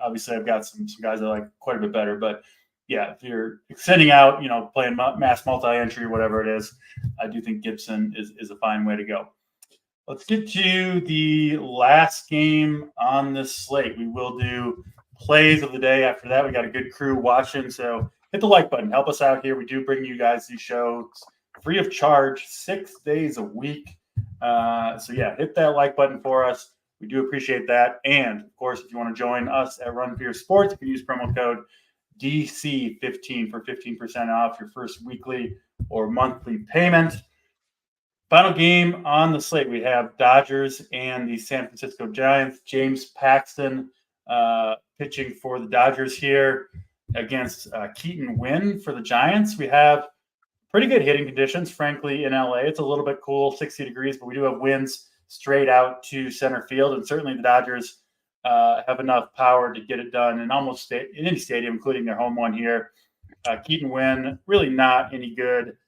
Obviously, I've got some guys I like quite a bit better. But, yeah, if you're extending out, playing mass multi-entry, whatever it is, I do think Gibson is a fine way to go. Let's get to the last game on this slate. We will do plays of the day. After that, we got a good crew watching. So hit the like button. Help us out here. We do bring you guys these shows free of charge 6 days a week. So, yeah, hit that like button for us. We do appreciate that. And, of course, if you want to join us at Run for Your Sports, you can use promo code DC15 for 15% off your first weekly or monthly payment. Final game on the slate, we have Dodgers and the San Francisco Giants. James Paxton pitching for the Dodgers here against Keaton Winn for the Giants. We have pretty good hitting conditions, frankly, in LA. It's a little bit cool, 60 degrees, but we do have winds straight out to center field, and certainly the Dodgers have enough power to get it done in almost in any stadium, including their home one here. Keaton Winn, really not any good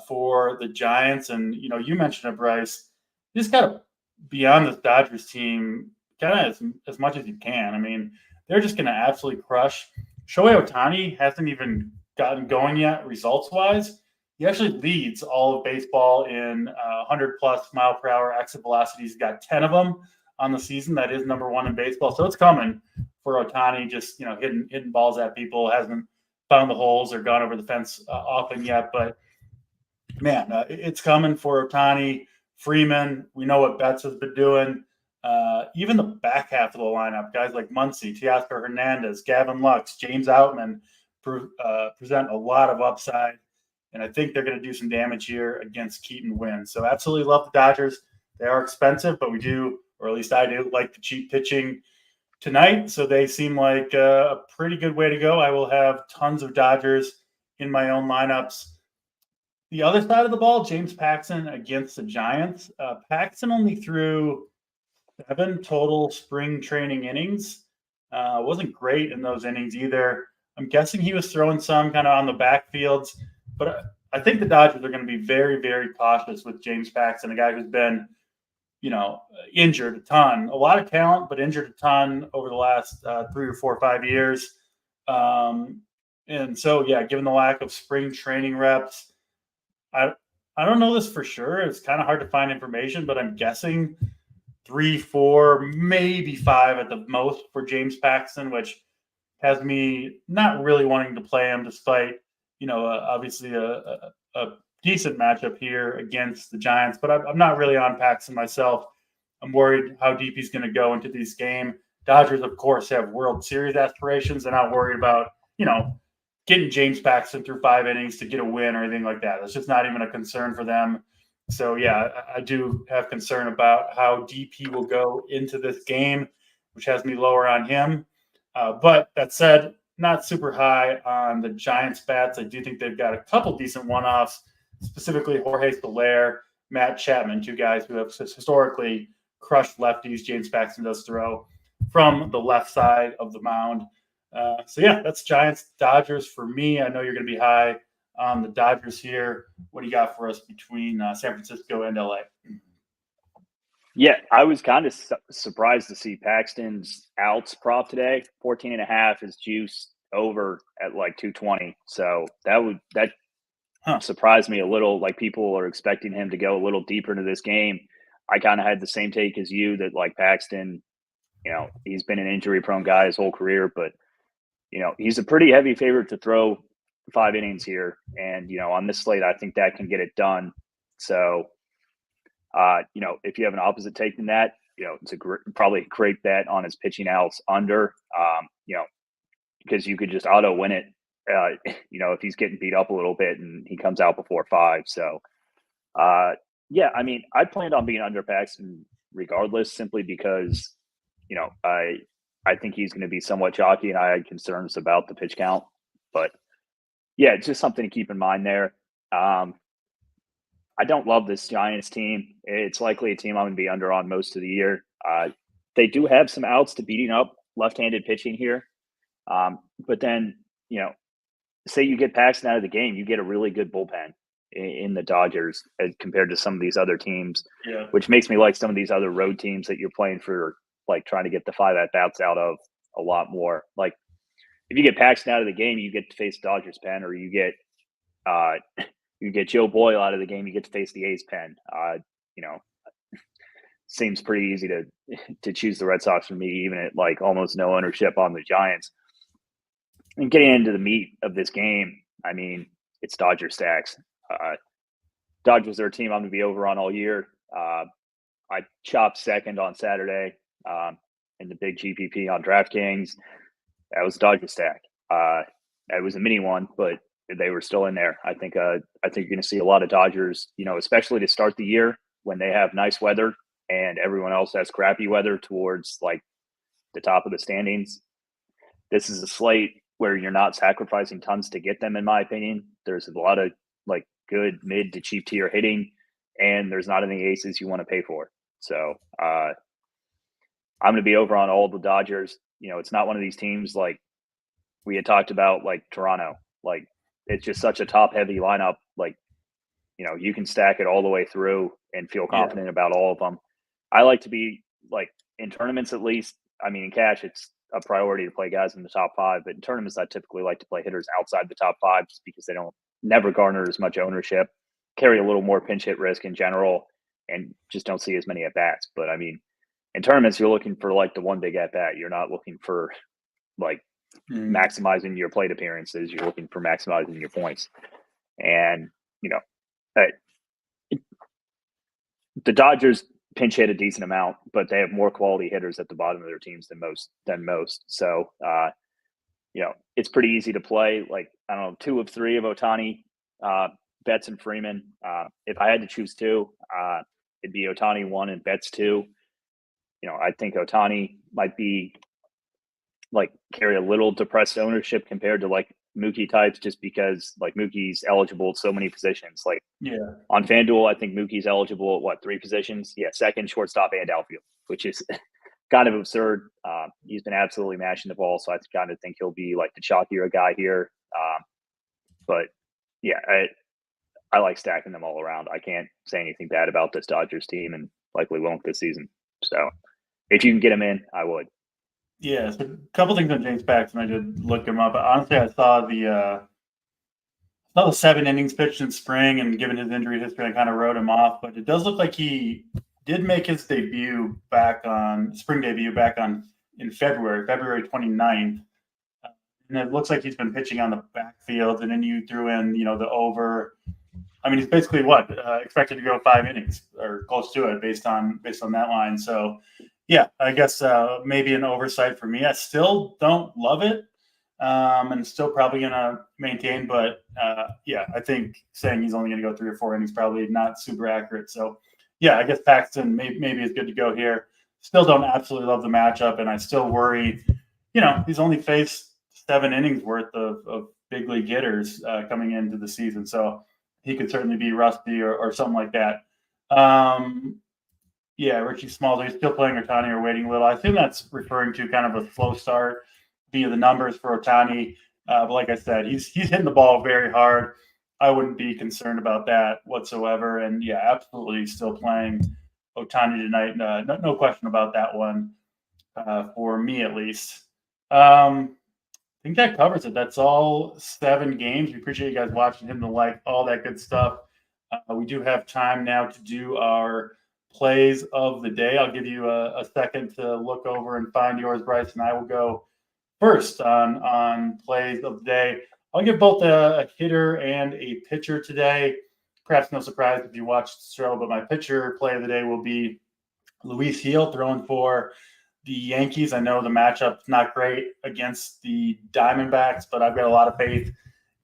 for the Giants. And, you mentioned it, Bryce. You just got to be on this Dodgers team kind of as much as you can. I mean, they're just going to absolutely crush. Shohei Ohtani hasn't even gotten going yet results-wise. He actually leads all of baseball in 100-plus mile-per-hour exit velocities. He's got 10 of them on the season. That is number one in baseball. So it's coming for Ohtani, just, hitting balls at people. Hasn't found the holes or gone over the fence often yet. But, man, it's coming for Ohtani. Freeman, we know what Betts has been doing. Even the back half of the lineup, guys like Muncy, Teoscar Hernandez, Gavin Lux, James Outman present a lot of upside. And I think they're going to do some damage here against Keaton Winn. So absolutely love the Dodgers. They are expensive, but we do, or at least I do, like the cheap pitching tonight. So they seem like a pretty good way to go. I will have tons of Dodgers in my own lineups. The other side of the ball, James Paxton against the Giants. Paxton only threw 7 total spring training innings. Wasn't great in those innings either. I'm guessing he was throwing some kind of on the backfields. But I think the Dodgers are going to be very, very cautious with James Paxton, a guy who's been injured a ton. A lot of talent, but injured a ton over the last 3 or 4 or 5 years. And so, yeah, given the lack of spring training reps, I I don't know this for sure. It's kind of hard to find information, but I'm guessing 3, 4, maybe 5 at the most for James Paxton, which has me not really wanting to play him, despite obviously a decent matchup here against the Giants. But I'm not really on Paxton myself. I'm worried how deep he's going to go into this game. Dodgers, of course, have World Series aspirations. They're not worried about getting James Paxton through 5 innings to get a win or anything like that. That's just not even a concern for them. So, yeah, I do have concern about how deep he will go into this game, which has me lower on him. But that said, not super high on the Giants bats. I do think they've got a couple decent one-offs, specifically Jorge Soler, Matt Chapman, 2 guys who have historically crushed lefties. James Paxton does throw from the left side of the mound. So, yeah, that's Giants Dodgers for me. I know you're going to be high on the Dodgers here. What do you got for us between San Francisco and LA? Yeah, I was kind of surprised to see Paxton's outs prop today. 14.5 is juice over at like 220. So that surprised me a little. Like, people are expecting him to go a little deeper into this game. I kind of had the same take as you, that like Paxton, he's been an injury prone guy his whole career, but he's a pretty heavy favorite to throw 5 innings here. And, on this slate, I think that can get it done. So, if you have an opposite take than that, it's probably a great bet on his pitching outs under, because you could just auto win it, if he's getting beat up a little bit and he comes out before 5. So, yeah, I mean, I planned on being under Paxton regardless, simply because, I think he's going to be somewhat chalky, and I had concerns about the pitch count. But yeah, it's just something to keep in mind there. I don't love this Giants team. It's likely a team I'm going to be under on most of the year. They do have some outs to beating up left-handed pitching here. But then, say you get Paxton out of the game, you get a really good bullpen in the Dodgers as compared to some of these other teams, which makes me like some of these other road teams that you're playing for, like trying to get the 5 at-bats out of a lot more. Like, if you get Paxton out of the game, you get to face Dodgers pen, or you get Joe Boyle out of the game, you get to face the A's pen. Seems pretty easy to choose the Red Sox for me, even at like almost no ownership on the Giants. And getting into the meat of this game, I mean, it's Dodger stacks. Dodgers are a team I'm going to be over on all year. I chopped second on Saturday in the big GPP on DraftKings. That was a Dodger stack. It was a mini one, but they were still in there. I think you're going to see a lot of Dodgers, especially to start the year when they have nice weather and everyone else has crappy weather towards like the top of the standings. This is a slate where you're not sacrificing tons to get them, in my opinion. There's a lot of like good mid to cheap tier hitting, and there's not any aces you want to pay for. So I'm going to be over on all the Dodgers. It's not one of these teams like we had talked about, like Toronto. Like, it's just such a top heavy lineup. Like, you can stack it all the way through and feel confident about all of them. I like to be like, in tournaments at least. I mean, in cash, it's a priority to play guys in the top 5, but in tournaments, I typically like to play hitters outside the top 5 just because they don't never garner as much ownership, carry a little more pinch hit risk in general, and just don't see as many at bats. But I mean, in tournaments, you're looking for like the one big at bat. You're not looking for like maximizing your plate appearances. You're looking for maximizing your points. And, the Dodgers pinch hit a decent amount, but they have more quality hitters at the bottom of their teams than most. So, it's pretty easy to play. Like, I don't know, 2 of 3 of Ohtani, Betts and Freeman. If I had to choose 2, it'd be Ohtani 1 and Betts 2. I think Ohtani might be like carry a little depressed ownership compared to like Mookie types, just because like Mookie's eligible at so many positions. Like, on FanDuel, I think Mookie's eligible at 3 positions? Yeah, second, shortstop, and outfield, which is kind of absurd. He's been absolutely mashing the ball, so I kind of think he'll be like the chalkier guy here. But yeah, I like stacking them all around. I can't say anything bad about this Dodgers team, and likely won't this season. So if you can get him in, I would. Yeah, so a couple things on James Paxton. I did look him up. Honestly, I saw the 7 innings pitched in spring, and given his injury history, I kind of wrote him off. But it does look like he did make his spring debut back on in February 29th. And it looks like he's been pitching on the backfield, and then you threw in, the over. I mean, he's basically expected to go 5 innings or close to it based on that line. So, yeah, I guess maybe an oversight for me. I still don't love it, and still probably going to maintain. But I think saying he's only going to go 3 or 4 innings probably not super accurate. So, yeah, I guess Paxton maybe is good to go here. Still don't absolutely love the matchup, and I still worry. He's only faced 7 innings worth of big league hitters coming into the season, so he could certainly be rusty or something like that. Richie Smalls, he's still playing Ohtani or waiting a little. I assume that's referring to kind of a slow start via the numbers for Ohtani. But like I said, he's hitting the ball very hard. I wouldn't be concerned about that whatsoever. And yeah, absolutely still playing Ohtani tonight. No question about that one for me at least. I think that covers it. That's all 7 games. We appreciate you guys watching, hitting the like, all that good stuff. We do have time now to do our plays of the day. I'll give you a second to look over and find yours, Bryce, and I will go first on plays of the day. I'll give both a hitter and a pitcher today. Perhaps no surprise if you watched the show, but my pitcher play of the day will be Luis Gil throwing for the Yankees. I know the matchup's not great against the Diamondbacks, but I've got a lot of faith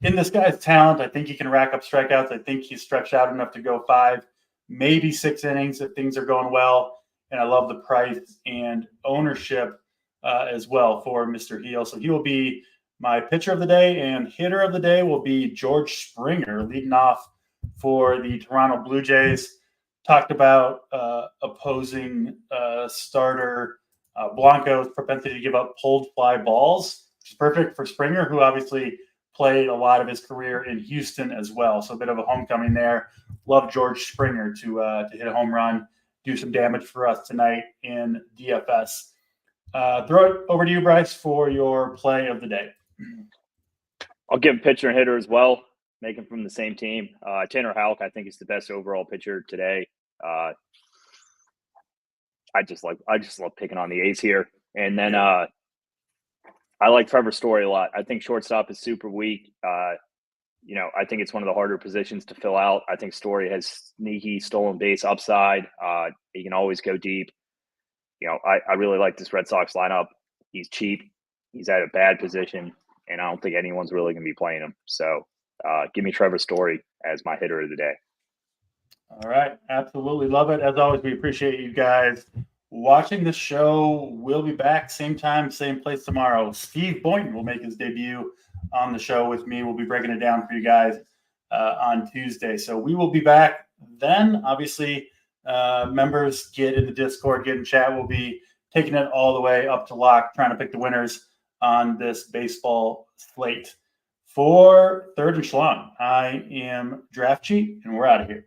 in this guy's talent. I think he can rack up strikeouts. I think he's stretched out enough to go 5, maybe 6 innings if things are going well. And I love the price and ownership as well for Mr. Gil. So he will be my pitcher of the day, and hitter of the day will be George Springer, leading off for the Toronto Blue Jays. Talked about opposing starter Blanco's propensity to give up pulled fly balls, which is perfect for Springer, who obviously played a lot of his career in Houston as well. So a bit of a homecoming there. Love George Springer to hit a home run, do some damage for us tonight in DFS. Throw it over to you, Bryce, for your play of the day. I'll give pitcher and hitter as well. Make them from the same team. Tanner Houck, I think, is the best overall pitcher today. I just love picking on the A's here. And then I like Trevor Story a lot. I think shortstop is super weak. I think it's one of the harder positions to fill out. I think Story has sneaky stolen base upside. He can always go deep. I really like this Red Sox lineup. He's cheap. He's at a bad position, and I don't think anyone's really going to be playing him. So give me Trevor Story as my hitter of the day. All right. Absolutely love it. As always, we appreciate you guys watching the show. We'll be back same time, same place tomorrow. Steve Boynton will make his debut on the show with me. We'll be breaking it down for you guys on Tuesday. So we will be back then. Obviously, members get in the Discord, get in chat. We'll be taking it all the way up to lock, trying to pick the winners on this baseball slate. For Third and Schlong, I am Draft Cheat, and we're out of here.